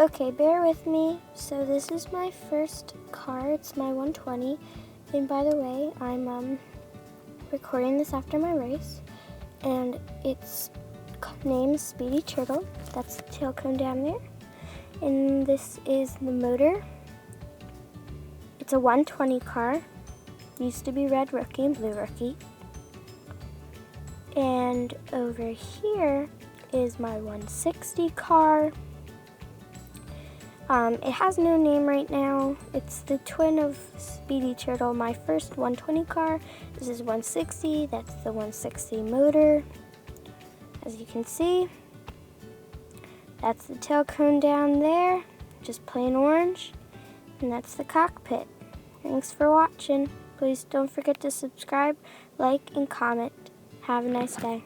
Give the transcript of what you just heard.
Okay, bear with me. So this is my first car. It's my 120. And by the way, I'm recording this after my race. And its name is Speedy Turtle. That's the tail cone down there. And this is the motor. It's a 120 car. Used to be red rookie and blue rookie. And over here is my 160 car. It has no name right now. It's the twin of Speedy Turtle, my first 120 car. This is 160, that's the 160 motor. As you can see, that's the tail cone down there, just plain orange. And that's the cockpit. Thanks for watching. Please don't forget to subscribe, like, and comment. Have a nice day.